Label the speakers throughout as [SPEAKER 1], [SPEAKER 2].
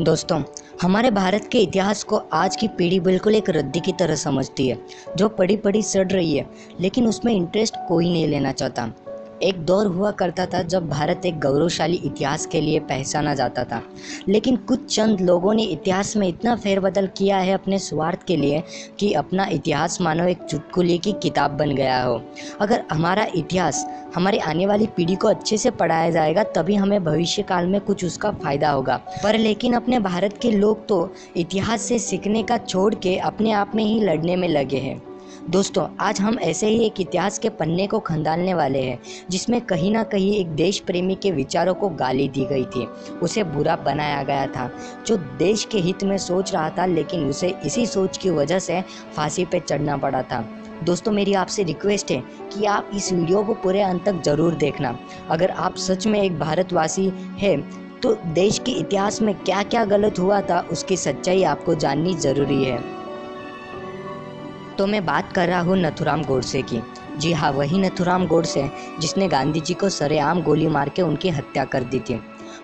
[SPEAKER 1] दोस्तों, हमारे भारत के इतिहास को आज की पीढ़ी बिल्कुल एक रद्दी की तरह समझती है, जो पढ़ी पढ़ी सड़ रही है, लेकिन उसमें इंटरेस्ट कोई नहीं लेना चाहता। एक दौर हुआ करता था जब भारत एक गौरवशाली इतिहास के लिए पहचाना जाता था, लेकिन कुछ चंद लोगों ने इतिहास में इतना फेरबदल किया है अपने स्वार्थ के लिए कि अपना इतिहास मानो एक चुटकुले की किताब बन गया हो। अगर हमारा इतिहास हमारी आने वाली पीढ़ी को अच्छे से पढ़ाया जाएगा तभी हमें भविष्य काल में कुछ उसका फ़ायदा होगा। पर लेकिन अपने भारत के लोग तो इतिहास से सीखने का छोड़ के अपने आप में ही लड़ने में लगे हैं। दोस्तों, आज हम ऐसे ही एक इतिहास के पन्ने को खंगालने वाले हैं जिसमें कहीं ना कहीं एक देश प्रेमी के विचारों को गाली दी गई थी, उसे बुरा बनाया गया था, जो देश के हित में सोच रहा था लेकिन उसे इसी सोच की वजह से फांसी पे चढ़ना पड़ा था। दोस्तों, मेरी आपसे रिक्वेस्ट है कि आप इस वीडियो को पूरे अंत तक ज़रूर देखना। अगर आप सच में एक भारतवासी हैं तो देश के इतिहास में क्या क्या गलत हुआ था उसकी सच्चाई आपको जाननी ज़रूरी है। तो मैं बात कर रहा हूँ नथुराम गोडसे की। जी हाँ, वही नथुराम गोडसे जिसने गांधी जी को सरेआम गोली मार के उनकी हत्या कर दी थी।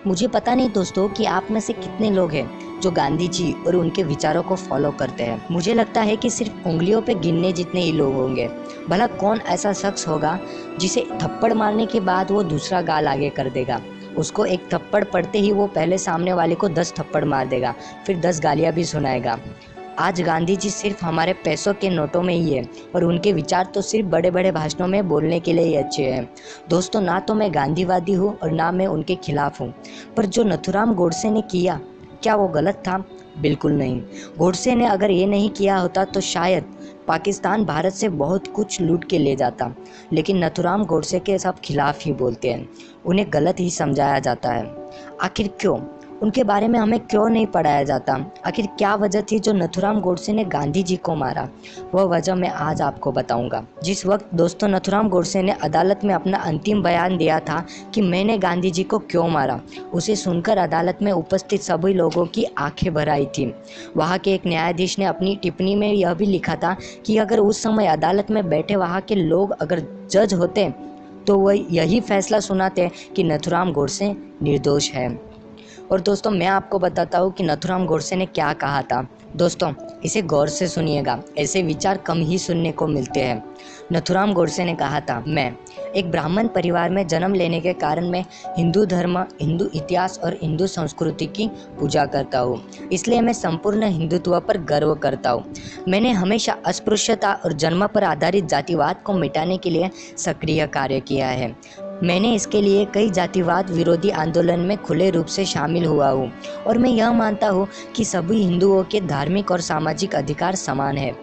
[SPEAKER 1] मुझे पता नहीं दोस्तों कि आप में से कितने लोग हैं जो गांधी जी और उनके विचारों को फॉलो करते हैं। मुझे लगता है कि सिर्फ उंगलियों पे गिनने जितने ही लोग होंगे। भला कौन ऐसा शख्स होगा जिसे थप्पड़ मारने के बाद वो दूसरा गाल आगे कर देगा। उसको एक थप्पड़ पड़ते ही वो पहले सामने वाले को 10 थप्पड़ मार देगा, फिर 10 गालियाँ भी सुनाएगा। आज गांधी जी सिर्फ हमारे पैसों के नोटों में ही है और उनके विचार तो सिर्फ बड़े बड़े भाषणों में बोलने के लिए ही अच्छे हैं। दोस्तों, ना तो मैं गांधीवादी हूँ और ना मैं उनके खिलाफ हूँ, पर जो नथुराम गोडसे ने किया, क्या वो गलत था? बिल्कुल नहीं। गोडसे ने अगर ये नहीं किया होता तो शायद पाकिस्तान भारत से बहुत कुछ लूट के ले जाता, लेकिन नथुराम गोडसे के सब खिलाफ ही बोलते हैं, उन्हें गलत ही समझाया जाता है। आखिर क्यों? उनके बारे में हमें क्यों नहीं पढ़ाया जाता? आखिर क्या वजह थी जो नथुराम गोडसे ने गांधी जी को मारा? वह वजह मैं आज आपको बताऊंगा। जिस वक्त दोस्तों नथुराम गोडसे ने अदालत में अपना अंतिम बयान दिया था कि मैंने गांधी जी को क्यों मारा, उसे सुनकर अदालत में उपस्थित सभी लोगों की आंखें भर आई थी। वहाँ के एक न्यायाधीश ने अपनी टिप्पणी में यह भी लिखा था कि अगर उस समय अदालत में बैठे वहाँ के लोग अगर जज होते तो वह यही फैसला सुनाते कि नथुराम गोडसे निर्दोष है। और दोस्तों, मैं आपको बताता हूँ कि नथुराम गोडसे ने क्या कहा था। दोस्तों, इसे गौर से सुनिएगा, ऐसे विचार कम ही सुनने को मिलते हैं। नथुराम गोडसे ने कहा था, मैं एक ब्राह्मण परिवार में जन्म लेने के कारण मैं हिंदू धर्म, हिंदू इतिहास और हिंदू संस्कृति की पूजा करता हूँ, इसलिए मैं संपूर्ण हिंदुत्व पर गर्व करता हूँ। मैंने हमेशा अस्पृश्यता और जन्म पर आधारित जातिवाद को मिटाने के लिए सक्रिय कार्य किया है। मैंने इसके लिए कई जातिवाद विरोधी आंदोलन में खुले रूप से शामिल हुआ हूँ और मैं यह मानता हूँ कि सभी हिंदुओं के धार्मिक और सामाजिक अधिकार समान है।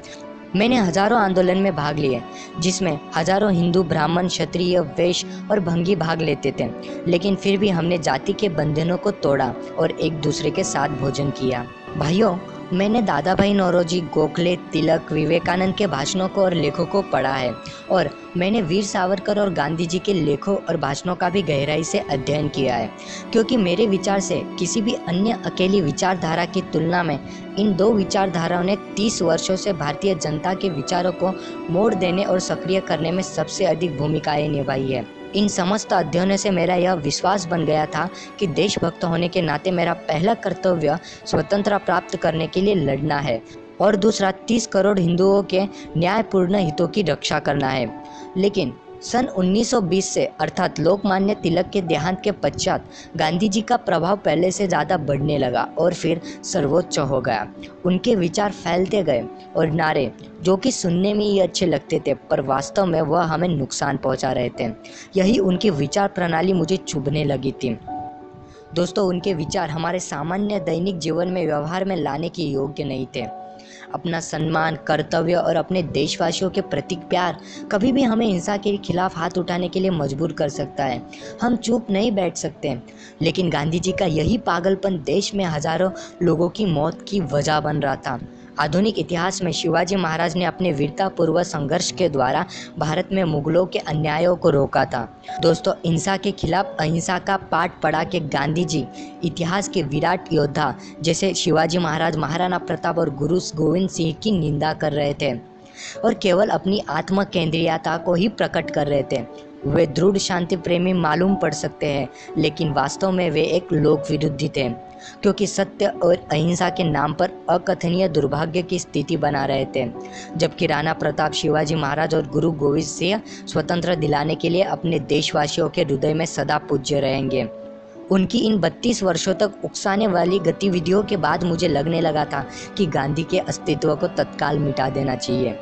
[SPEAKER 1] मैंने हजारों आंदोलन में भाग लिए जिसमें हजारों हिंदू, ब्राह्मण, क्षत्रिय, वैश्य और भंगी भाग लेते थे, लेकिन फिर भी हमने जाति के बंधनों को तोड़ा और एक दूसरे के साथ भोजन किया। भाइयों, मैंने दादा भाई नौरोजी, गोखले, तिलक, विवेकानंद के भाषणों को और लेखों को पढ़ा है और मैंने वीर सावरकर और गांधी जी के लेखों और भाषणों का भी गहराई से अध्ययन किया है, क्योंकि मेरे विचार से किसी भी अन्य अकेली विचारधारा की तुलना में इन दो विचारधाराओं ने 30 वर्षों से भारतीय जनता के विचारों को मोड़ देने और सक्रिय करने में सबसे अधिक भूमिकाएं निभाई है। इन समस्त अध्ययनों से मेरा यह विश्वास बन गया था कि देशभक्त होने के नाते मेरा पहला कर्तव्य स्वतंत्रता प्राप्त करने के लिए लड़ना है और दूसरा 30 करोड़ हिंदुओं के न्यायपूर्ण हितों की रक्षा करना है। लेकिन सन 1920 से अर्थात लोकमान्य तिलक के देहांत के पश्चात गांधी जी का प्रभाव पहले से ज़्यादा बढ़ने लगा और फिर सर्वोच्च हो गया। उनके विचार फैलते गए और नारे जो कि सुनने में ही अच्छे लगते थे पर वास्तव में वह हमें नुकसान पहुंचा रहे थे, यही उनकी विचार प्रणाली मुझे चुभने लगी थी। दोस्तों, उनके विचार हमारे सामान्य दैनिक जीवन में व्यवहार में लाने के योग्य नहीं थे। अपना सम्मान, कर्तव्य और अपने देशवासियों के प्रति प्यार कभी भी हमें हिंसा के खिलाफ हाथ उठाने के लिए मजबूर कर सकता है। हम चुप नहीं बैठ सकते, लेकिन गांधी जी का यही पागलपन देश में हजारों लोगों की मौत की वजह बन रहा था। आधुनिक इतिहास में शिवाजी महाराज ने अपने वीरतापूर्वक संघर्ष के द्वारा भारत में मुगलों के अन्यायों को रोका था। दोस्तों, हिंसा के खिलाफ अहिंसा का पाठ पढ़ा के गांधी जी इतिहास के विराट योद्धा जैसे शिवाजी महाराज, महाराणा प्रताप और गुरु गोविंद सिंह की निंदा कर रहे थे और केवल अपनी आत्म केंद्रीयता को ही प्रकट कर रहे थे। वे दृढ़ शांति प्रेमी मालूम पड़ सकते हैं, लेकिन वास्तव में वे एक लोक विरोधी थे। क्योंकि सत्य और अहिंसा के नाम पर अकथनीय दुर्भाग्य की स्थिति बना रहे थे। जबकि राणा प्रताप शिवाजी महाराज और गुरु गोविंद सिंह स्वतंत्र दिलाने के लिए अपने देशवासियों के हृदय में सदा पूज्य रहेंगे। उनकी इन 32 वर्षों तक उकसाने वाली गतिविधियों के बाद मुझे लगने लगा था कि गांधी के अस्तित्व को तत्काल मिटा देना चाहिए।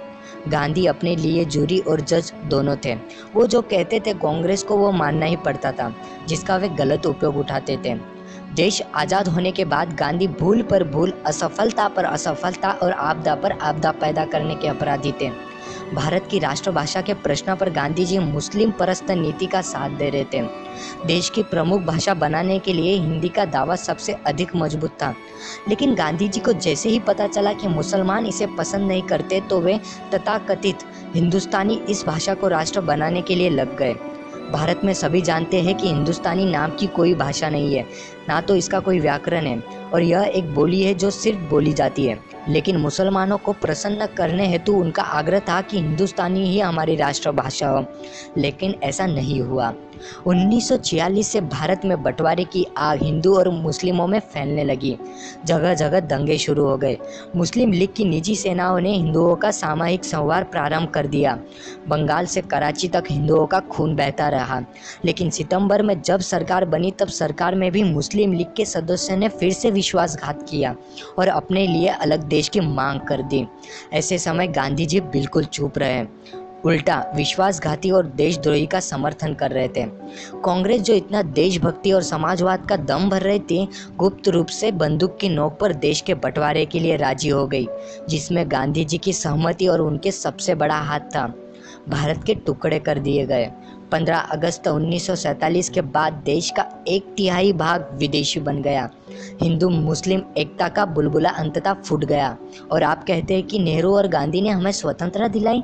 [SPEAKER 1] गांधी अपने लिए जूरी और जज दोनों थे। वो जो कहते थे कांग्रेस को वो मानना ही पड़ता था, जिसका वे गलत उपयोग उठाते थे। देश आज़ाद होने के बाद गांधी भूल पर भूल, असफलता पर असफलता और आपदा पर आपदा पैदा करने के अपराधी थे। भारत की राष्ट्रभाषा के प्रश्न पर गांधी जी मुस्लिम परस्त नीति का साथ दे रहे थे। देश की प्रमुख भाषा बनाने के लिए हिंदी का दावा सबसे अधिक मजबूत था। लेकिन गांधी जी को जैसे ही पता चला कि मुसलमान इसे पसंद नहीं करते तो वे तथाकथित हिंदुस्तानी इस भाषा को राष्ट्र बनाने के लिए लग गए। भारत में सभी जानते हैं कि हिंदुस्तानी नाम की कोई भाषा नहीं है, ना तो इसका कोई व्याकरण है, और यह एक बोली है जो सिर्फ बोली जाती है। लेकिन मुसलमानों को प्रसन्न करने हेतु उनका आग्रह था कि हिंदुस्तानी ही हमारी राष्ट्रभाषा हो, लेकिन ऐसा नहीं हुआ। 1946 से भारत में बंटवारे की आग हिंदू और मुस्लिमों में फैलने लगी। जगह जगह दंगे शुरू हो गए। मुस्लिम लीग की निजी सेनाओं ने हिंदुओं का सामूहिक संहार प्रारंभ कर दिया। बंगाल से कराची तक हिंदुओं का खून बहता रहा। लेकिन सितंबर में जब सरकार बनी तब सरकार में भी मुस्लिम लीग के सदस्यों ने फिर से विश्वासघात किया और अपने लिए अलग देश की मांग कर दी। ऐसे समय गांधी जी बिल्कुल चुप रहे, उल्टा विश्वासघाती और देशद्रोही का समर्थन कर रहे थे। कांग्रेस जो इतना देशभक्ति और समाजवाद का दम भर रही थी, गुप्त रूप से बंदूक की नोक पर देश के बंटवारे के लिए राजी हो गई, जिसमें गांधी जी की सहमति और उनके सबसे बड़ा हाथ था। भारत के टुकड़े कर दिए गए। 15 अगस्त 1947 के बाद देश का 1/3 भाग विदेशी बन गया। हिंदू मुस्लिम एकता का बुलबुला अंततः फूट गया। और आप कहते हैं कि नेहरू और गांधी ने हमें स्वतंत्रता दिलाई।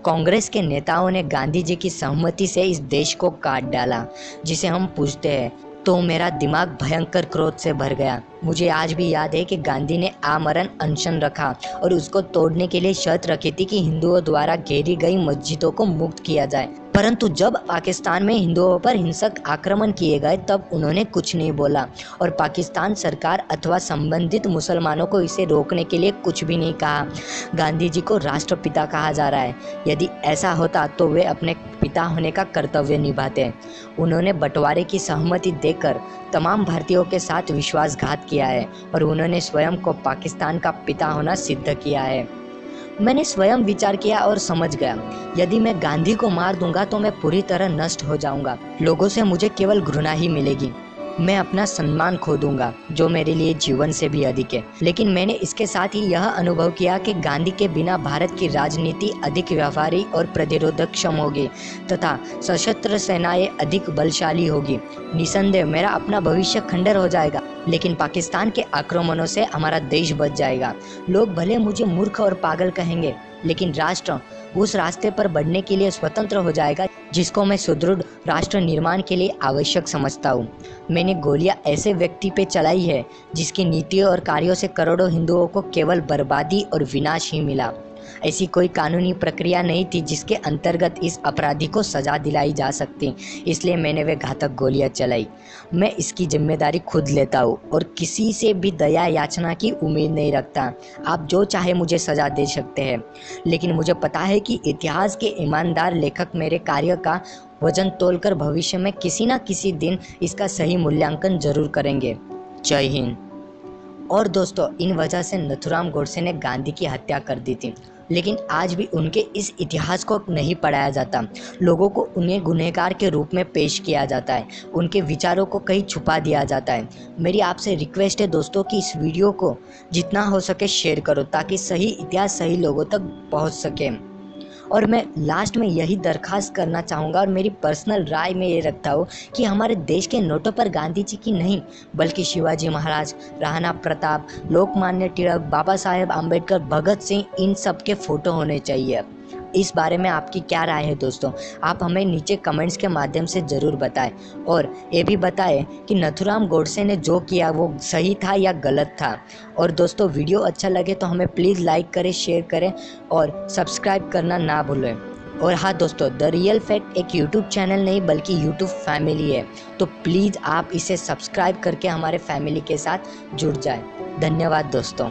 [SPEAKER 1] कांग्रेस के नेताओं ने गांधी जी की सहमति से इस देश को काट डाला, जिसे हम पूछते हैं। तो मेरा दिमाग भयंकर क्रोध से भर गया। मुझे आज भी याद है कि गांधी ने आमरण अनशन रखा और उसको तोड़ने के लिए शर्त रखी थी कि हिंदुओं द्वारा घेरी गई मस्जिदों को मुक्त किया जाए। परंतु जब पाकिस्तान में हिंदुओं पर हिंसक आक्रमण किए गए तब उन्होंने कुछ नहीं बोला और पाकिस्तान सरकार अथवा संबंधित मुसलमानों को इसे रोकने के लिए कुछ भी नहीं कहा। गांधी जी को राष्ट्रपिता कहा जा रहा है। यदि ऐसा होता तो वे अपने पिता होने का कर्तव्य निभाते। उन्होंने बंटवारे की सहमति देकर तमाम भारतीयों के साथ विश्वासघात किया है और उन्होंने स्वयं को पाकिस्तान का पिता होना सिद्ध किया है। मैंने स्वयं विचार किया और समझ गया, यदि मैं गांधी को मार दूंगा तो मैं पूरी तरह नष्ट हो जाऊंगा। लोगों से मुझे केवल घृणा ही मिलेगी। मैं अपना सम्मान खो दूंगा, जो मेरे लिए जीवन से भी अधिक है। लेकिन मैंने इसके साथ ही यह अनुभव किया कि गांधी के बिना भारत की राजनीति अधिक व्यापारी और प्रतिरोधक्षम होगी तथा सशस्त्र सेनाएं अधिक बलशाली होगी। निसंदेह मेरा अपना भविष्य खंडर हो जाएगा, लेकिन पाकिस्तान के आक्रमणों से हमारा देश बच जाएगा। लोग भले मुझे मूर्ख और पागल कहेंगे, लेकिन राष्ट्र उस रास्ते पर बढ़ने के लिए स्वतंत्र हो जाएगा जिसको मैं सुदृढ़ राष्ट्र निर्माण के लिए आवश्यक समझता हूँ। मैंने गोलियां ऐसे व्यक्ति पे चलाई है जिसकी नीतियों और कार्यों से करोड़ों हिंदुओं को केवल बर्बादी और विनाश ही मिला। ऐसी कोई कानूनी प्रक्रिया नहीं थी जिसके अंतर्गत इस अपराधी को सजा दिलाई जा सकती, इसलिए मैंने वे घातक गोलियां चलाई। मैं इसकी जिम्मेदारी खुद लेता हूँ और किसी से भी दया याचना की उम्मीद नहीं रखता। आप जो चाहे मुझे सजा दे सकते हैं, लेकिन मुझे पता है कि इतिहास के ईमानदार लेखक मेरे कार्य का वजन तोलकर भविष्य में किसी न किसी दिन इसका सही मूल्यांकन जरूर करेंगे। जय हिंद। और दोस्तों, इन वजह से नथुराम गोडसे ने गांधी की हत्या कर दी थी, लेकिन आज भी उनके इस इतिहास को नहीं पढ़ाया जाता। लोगों को उन्हें गुनहगार के रूप में पेश किया जाता है, उनके विचारों को कहीं छुपा दिया जाता है। मेरी आपसे रिक्वेस्ट है दोस्तों कि इस वीडियो को जितना हो सके शेयर करो, ताकि सही इतिहास सही लोगों तक पहुंच सके। और मैं लास्ट में यही दरख्वास्त करना चाहूँगा और मेरी पर्सनल राय में ये रखता हूँ कि हमारे देश के नोटों पर गांधी जी की नहीं, बल्कि शिवाजी महाराज, राणा प्रताप, लोकमान्य तिलक, बाबा साहेब आम्बेडकर, भगत सिंह, इन सब के फ़ोटो होने चाहिए। इस बारे में आपकी क्या राय है दोस्तों? आप हमें नीचे कमेंट्स के माध्यम से ज़रूर बताएं और ये भी बताएं कि नथुराम गोडसे ने जो किया वो सही था या गलत था। और दोस्तों, वीडियो अच्छा लगे तो हमें प्लीज़ लाइक करें, शेयर करें और सब्सक्राइब करना ना भूलें। और हाँ दोस्तों, द रियल फैक्ट एक यूट्यूब चैनल नहीं बल्कि यूट्यूब फैमिली है, तो प्लीज़ आप इसे सब्सक्राइब करके हमारे फैमिली के साथ जुड़ जाए। धन्यवाद दोस्तों।